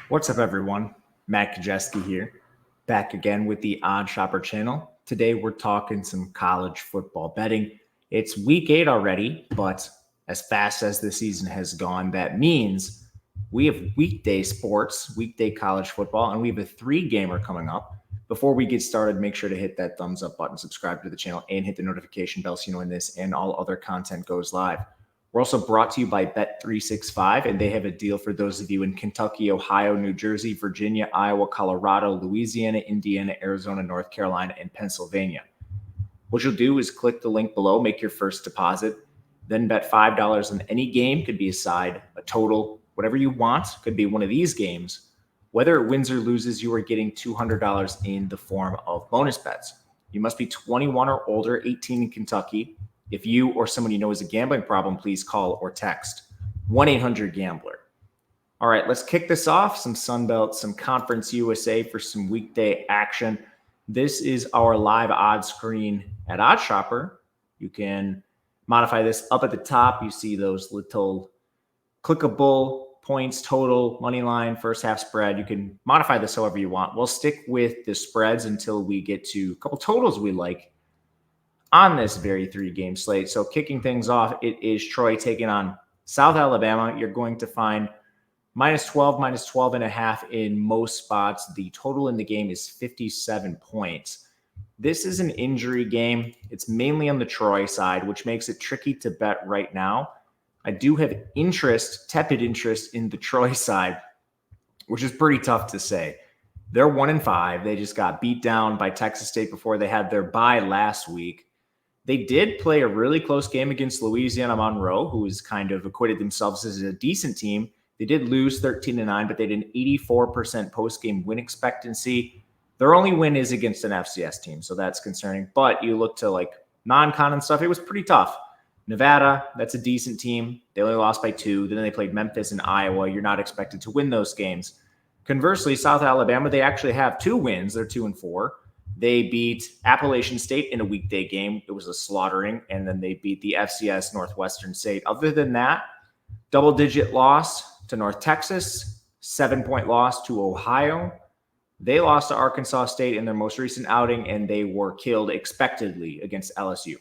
What's up, everyone? Matt Gajewski here, back again with the Odd Shopper channel. Today, we're talking some college football betting. It's week 8 already, but as fast as the season has gone, that means we have weekday sports, weekday college football, and we have a 3-gamer coming up. Before we get started, make sure to hit that thumbs up button, subscribe to the channel, and hit the notification bell so you know when this and all other content goes live. We're also brought to you by Bet365, and they have a deal for those of you in Kentucky, Ohio, New Jersey, Virginia, Iowa, Colorado, Louisiana, Indiana, Arizona, North Carolina, and Pennsylvania. What you'll do is click the link below, make your first deposit, then bet $5 on any game. Could be a side, a total, whatever you want. Could be one of these games. Whether it wins or loses, you are getting $200 in the form of bonus bets. You must be 21 or older, 18 in Kentucky. If you or someone you know has a gambling problem, please call or text 1-800-GAMBLER. All right, let's kick this off. Some Sunbelt, some Conference USA for some weekday action. This is our live odds screen at Odd Shopper. You can modify this up at the top. You see those little clickable points, total, money line, first half spread. You can modify this however you want. We'll stick with the spreads until we get to a couple totals we like on this very 3-game slate. So kicking things off, it is Troy taking on South Alabama. You're going to find -12, -12.5 in most spots. The total in the game is 57 points. This is an injury game. It's mainly on the Troy side, which makes it tricky to bet right now. I do have tepid interest in the Troy side, which is pretty tough to say. They're 1-5. They just got beat down by Texas State before they had their bye last week. They did play a really close game against Louisiana Monroe, who has kind of acquitted themselves as a decent team. They did lose 13-9, but they had an 84% post-game win expectancy. Their only win is against an FCS team, so that's concerning. But you look to like non-con and stuff, it was pretty tough. Nevada, that's a decent team. They only lost by 2. Then they played Memphis and Iowa. You're not expected to win those games. Conversely, South Alabama, they actually have 2 wins. They're 2-4. They beat Appalachian State in a weekday game. It was a slaughtering. And then they beat the FCS Northwestern State. Other than that, double-digit loss to North Texas, 7-point loss to Ohio. They lost to Arkansas State in their most recent outing, and they were killed expectedly against LSU.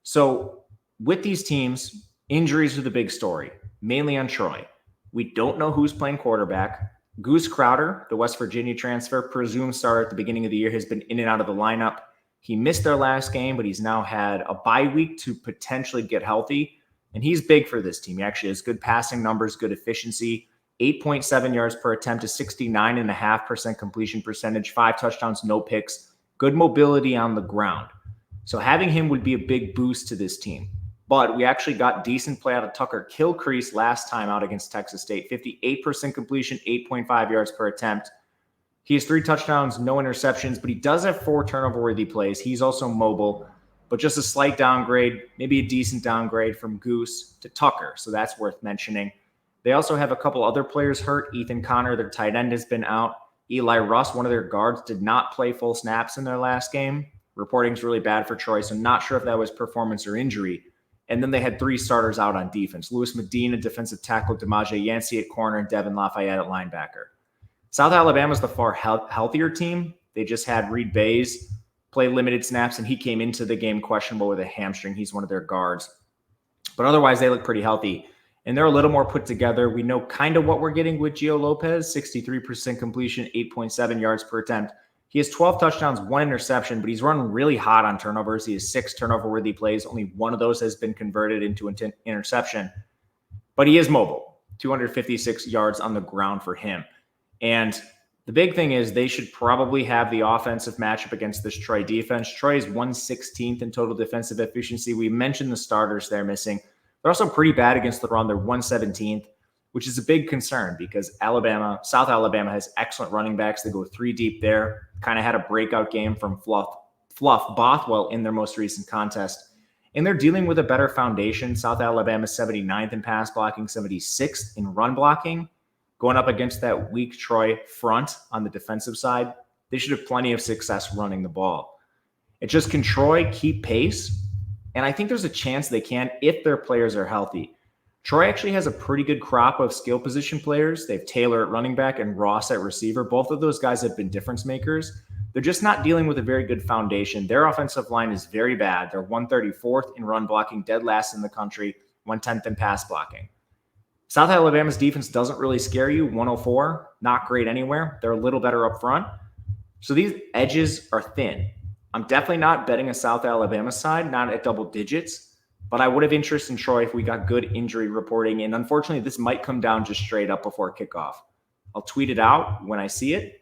So with these teams, injuries are the big story, mainly on Troy. We don't know who's playing quarterback. Goose Crowder, the West Virginia transfer, presumed starter at the beginning of the year, has been in and out of the lineup. He missed their last game, but he's now had a bye week to potentially get healthy, and he's big for this team. He actually has good passing numbers, good efficiency, 8.7 yards per attempt to 69.5% completion percentage, 5 touchdowns, no picks, good mobility on the ground. So having him would be a big boost to this team. But we actually got decent play out of Tucker Kilcrease last time out against Texas State. 58% completion, 8.5 yards per attempt. He has 3 touchdowns, no interceptions, but he does have 4 turnover-worthy plays. He's also mobile, but just a slight downgrade, maybe a decent downgrade from Goose to Tucker. So that's worth mentioning. They also have a couple other players hurt. Ethan Connor, their tight end, has been out. Eli Russ, one of their guards, did not play full snaps in their last game. Reporting's really bad for Troy, so not sure if that was performance or injury. And then they had 3 starters out on defense. Louis Medina, defensive tackle, DeMaja Yancey at corner, and Devin Lafayette at linebacker. South Alabama's the far healthier team. They just had Reed Bays play limited snaps, and he came into the game questionable with a hamstring. He's one of their guards. But otherwise, they look pretty healthy. And they're a little more put together. We know kind of what we're getting with Gio Lopez, 63% completion, 8.7 yards per attempt. He has 12 touchdowns, 1 interception, but he's run really hot on turnovers. He has 6 turnover-worthy plays. Only one of those has been converted into an interception. But he is mobile, 256 yards on the ground for him. And the big thing is they should probably have the offensive matchup against this Troy defense. Troy is 116th in total defensive efficiency. We mentioned the starters they're missing. They're also pretty bad against the run. They're 117th. Which is a big concern because South Alabama has excellent running backs. They go 3 deep there. Kind of had a breakout game from Fluff Bothwell in their most recent contest. And they're dealing with a better foundation. South Alabama 79th in pass blocking, 76th in run blocking. Going up against that weak Troy front on the defensive side, they should have plenty of success running the ball. It's just, can Troy keep pace? And I think there's a chance they can if their players are healthy. Troy actually has a pretty good crop of skill position players. They have Taylor at running back and Ross at receiver. Both of those guys have been difference makers. They're just not dealing with a very good foundation. Their offensive line is very bad. They're 134th in run blocking, dead last in the country, 110th in pass blocking. South Alabama's defense doesn't really scare you. 104, not great anywhere. They're a little better up front. So these edges are thin. I'm definitely not betting a South Alabama side, not at double digits. But I would have interest in Troy if we got good injury reporting. And unfortunately, this might come down just straight up before kickoff. I'll tweet it out when I see it.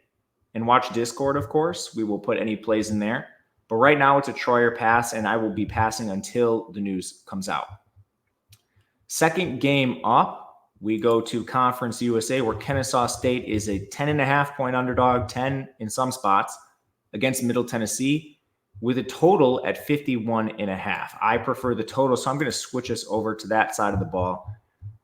And watch Discord, of course. We will put any plays in there. But right now, it's a Troyer pass, and I will be passing until the news comes out. Second game up, we go to Conference USA, where Kennesaw State is a 10.5-point underdog, 10 in some spots, against Middle Tennessee, with a total at 51.5. I prefer the total, so I'm going to switch us over to that side of the ball.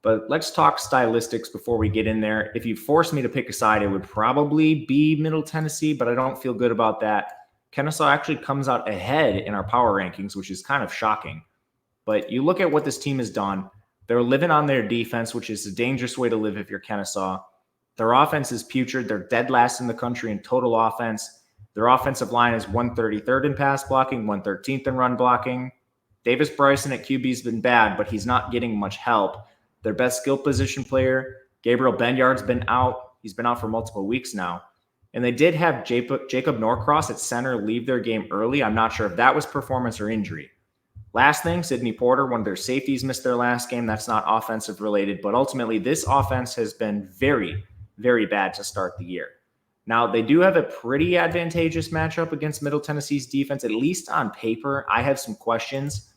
But let's talk stylistics before we get in there. If you forced me to pick a side, it would probably be Middle Tennessee, but I don't feel good about that. Kennesaw actually comes out ahead in our power rankings, which is kind of shocking. But you look at what this team has done. They're living on their defense, which is a dangerous way to live if you're Kennesaw. Their offense is putrid. They're dead last in the country in total offense. Their offensive line is 133rd in pass blocking, 113th in run blocking. Davis Bryson at QB has been bad, but he's not getting much help. Their best skill position player, Gabriel Benyard's been out. He's been out for multiple weeks now. And they did have Jacob Norcross at center leave their game early. I'm not sure if that was performance or injury. Last thing, Sidney Porter, one of their safeties, missed their last game. That's not offensive related, but ultimately this offense has been very, very bad to start the year. Now, they do have a pretty advantageous matchup against Middle Tennessee's defense, at least on paper. I have some questions.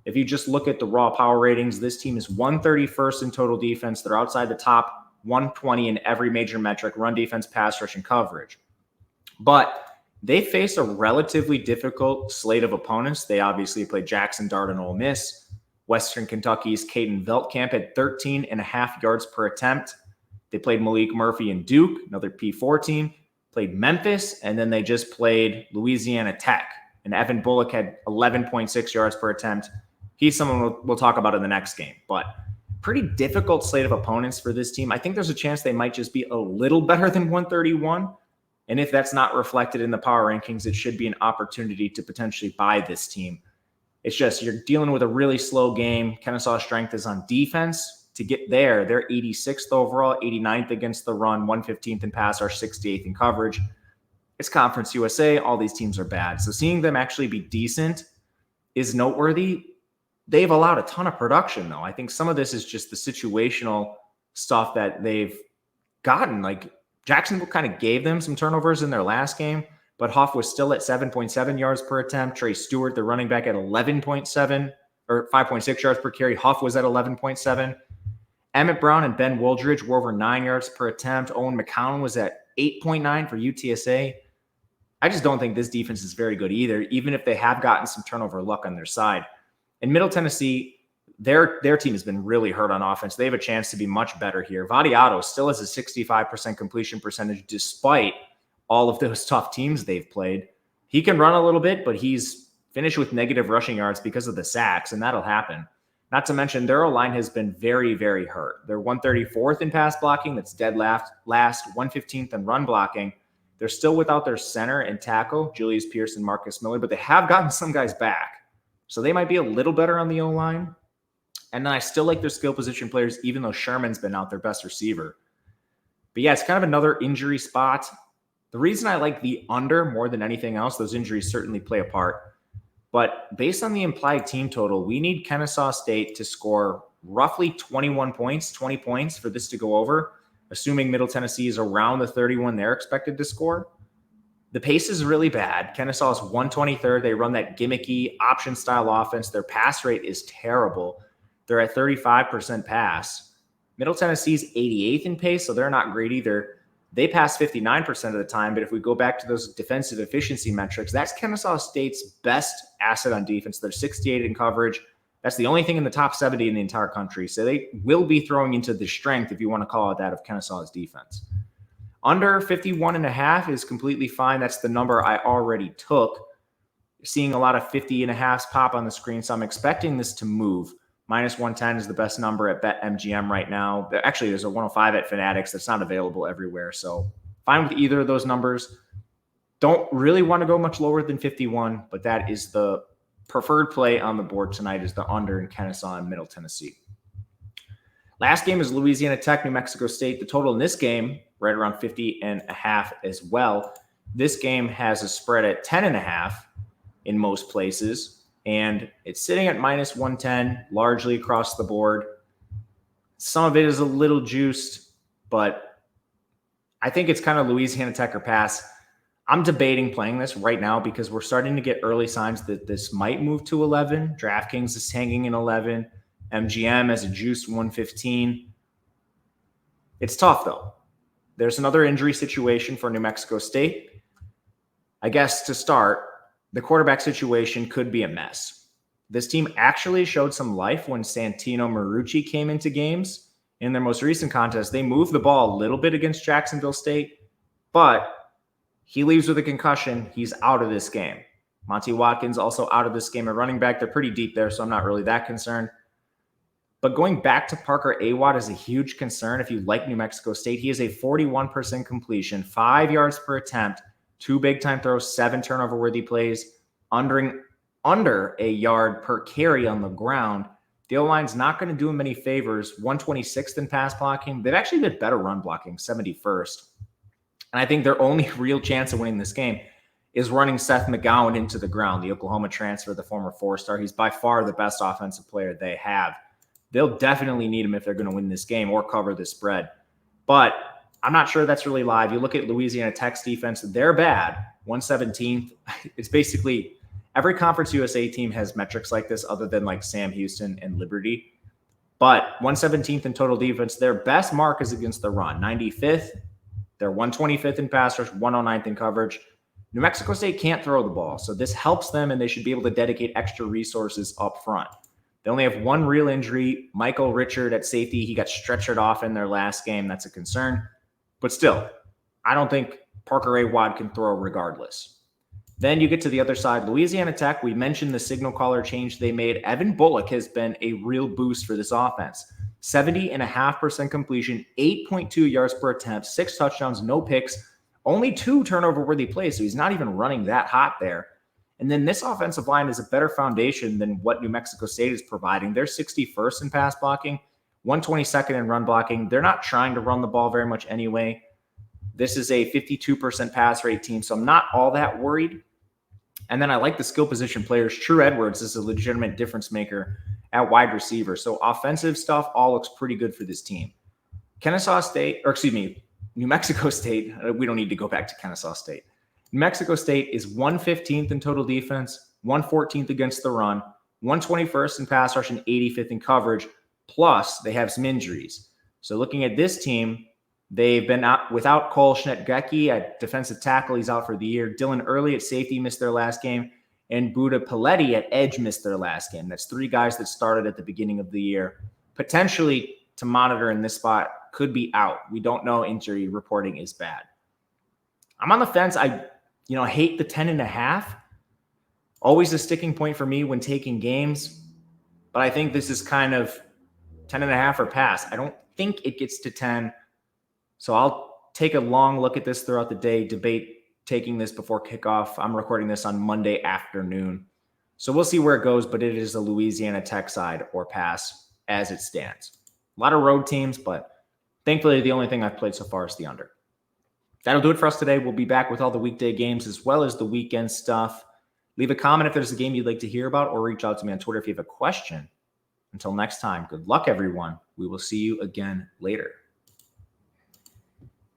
If you just look at the raw power ratings, this team is 131st in total defense. They're outside the top 120 in every major metric: run defense, pass rush, and coverage. But they face a relatively difficult slate of opponents. They obviously played Jackson Dart and Ole Miss. Western Kentucky's Caden Veltkamp had 13.5 yards per attempt. They played Malik Murphy and Duke, another P4 team, played Memphis, and then they just played Louisiana Tech. And Evan Bullock had 11.6 yards per attempt. He's someone we'll talk about in the next game. But pretty difficult slate of opponents for this team. I think there's a chance they might just be a little better than 131. And if that's not reflected in the power rankings, it should be an opportunity to potentially buy this team. It's just you're dealing with a really slow game. Kennesaw's strength is on defense. To get there, they're 86th overall, 89th against the run, 115th in pass rush, 68th in coverage. It's Conference USA. All these teams are bad. So seeing them actually be decent is noteworthy. They've allowed a ton of production, though. I think some of this is just the situational stuff that they've gotten. Like Jacksonville kind of gave them some turnovers in their last game, but Huff was still at 7.7 yards per attempt. Trey Stewart, the running back, at 11.7 or 5.6 yards per carry. Huff was at 11.7. Emmett Brown and Ben Wooldridge were over 9 yards per attempt. Owen McCown was at 8.9 for UTSA. I just don't think this defense is very good either, even if they have gotten some turnover luck on their side. In Middle Tennessee, their team has been really hurt on offense. They have a chance to be much better here. Vadiato still has a 65% completion percentage despite all of those tough teams they've played. He can run a little bit, but he's finished with negative rushing yards because of the sacks, and that'll happen. Not to mention, their O-line has been very, very hurt. They're 134th in pass blocking. That's dead last, 115th in run blocking. They're still without their center and tackle, Julius Pierce and Marcus Miller, but they have gotten some guys back. So they might be a little better on the O-line. And then I still like their skill position players, even though Sherman's been out their best receiver. But yeah, it's kind of another injury spot. The reason I like the under more than anything else, those injuries certainly play a part. But based on the implied team total, we need Kennesaw State to score roughly 21 points, 20 points for this to go over, assuming Middle Tennessee is around the 31 they're expected to score. The pace is really bad. Kennesaw is 123rd. They run that gimmicky option-style offense. Their pass rate is terrible. They're at 35% pass. Middle Tennessee's 88th in pace, so they're not great either. They pass 59% of the time, but if we go back to those defensive efficiency metrics, that's Kennesaw State's best asset on defense. They're 68 in coverage. That's the only thing in the top 70 in the entire country. So they will be throwing into the strength, if you want to call it that, of Kennesaw's defense. Under 51.5 is completely fine. That's the number I already took. Seeing a lot of 50.5s pop on the screen, so I'm expecting this to move. Minus 110 is the best number at BetMGM right now. Actually, there's a 105 at Fanatics that's not available everywhere. So fine with either of those numbers. Don't really want to go much lower than 51, but that is the preferred play on the board tonight, is the under in Kennesaw and Middle Tennessee. Last game is Louisiana Tech, New Mexico State. The total in this game, right around 50.5 as well. This game has a spread at 10.5 in most places, and it's sitting at minus 110 largely across the board. Some of it is a little juiced, but I think it's kind of Louisiana Tech or pass. I'm debating playing this right now because we're starting to get early signs that this might move to 11. DraftKings is hanging in 11. MGM has a juiced 115. It's tough, though. There's another injury situation for New Mexico State. I guess to start, the quarterback situation could be a mess. This team actually showed some life when Santino Marucci came into games. In their most recent contest, they moved the ball a little bit against Jacksonville State, but he leaves with a concussion. He's out of this game. Monty Watkins also out of this game at running back. They're pretty deep there, so I'm not really that concerned. But going back to Parker Awad is a huge concern if you like New Mexico State. He is a 41% completion, 5 yards per attempt, 2 big-time throws, 7 turnover-worthy plays, under a yard per carry on the ground. The O-line's not going to do him any favors. 126th in pass blocking. They've actually been better run blocking, 71st. And I think their only real chance of winning this game is running Seth McGowan into the ground, the Oklahoma transfer, the former 4-star. He's by far the best offensive player they have. They'll definitely need him if they're going to win this game or cover the spread. But I'm not sure that's really live. You look at Louisiana Tech's defense, they're bad. 117th. It's basically every Conference USA team has metrics like this other than like Sam Houston and Liberty. But 117th in total defense, their best mark is against the run. 95th. They're 125th in pass rush, 109th in coverage. New Mexico State can't throw the ball, so this helps them, and they should be able to dedicate extra resources up front. They only have one real injury, Michael Richard at safety. He got stretchered off in their last game. That's a concern. But still, I don't think Parker Awad can throw regardless. Then you get to the other side, Louisiana Tech. We mentioned the signal caller change they made. Evan Bullock has been a real boost for this offense. 70.5% completion, 8.2 yards per attempt, 6 touchdowns, no picks, only 2 turnover-worthy plays. So he's not even running that hot there. And then this offensive line is a better foundation than what New Mexico State is providing. They're 61st in pass blocking, 122nd in run blocking. They're not trying to run the ball very much anyway. This is a 52% pass rate team, so I'm not all that worried. And then I like the skill position players. True Edwards is a legitimate difference maker at wide receiver. So offensive stuff all looks pretty good for this team. New Mexico State. We don't need to go back to Kennesaw State. New Mexico State is 115th in total defense, 114th against the run, 121st in pass rush, and 85th in coverage. Plus, they have some injuries. So looking at this team, they've been out without Cole Gajewski at defensive tackle. He's out for the year. Dylan Early at safety missed their last game. And Buda Paletti at edge missed their last game. That's 3 guys that started at the beginning of the year. Potentially to monitor in this spot, could be out. We don't know. Injury reporting is bad. I'm on the fence. I hate the 10.5. Always a sticking point for me when taking games. But I think this is kind of 10.5 or pass. I don't think it gets to 10. So I'll take a long look at this throughout the day, debate taking this before kickoff. I'm recording this on Monday afternoon. So we'll see where it goes, but it is a Louisiana Tech side or pass as it stands. A lot of road teams, but thankfully the only thing I've played so far is the under. That'll do it for us today. We'll be back with all the weekday games as well as the weekend stuff. Leave a comment if there's a game you'd like to hear about, or reach out to me on Twitter if you have a question. Until next time, good luck, everyone. We will see you again later.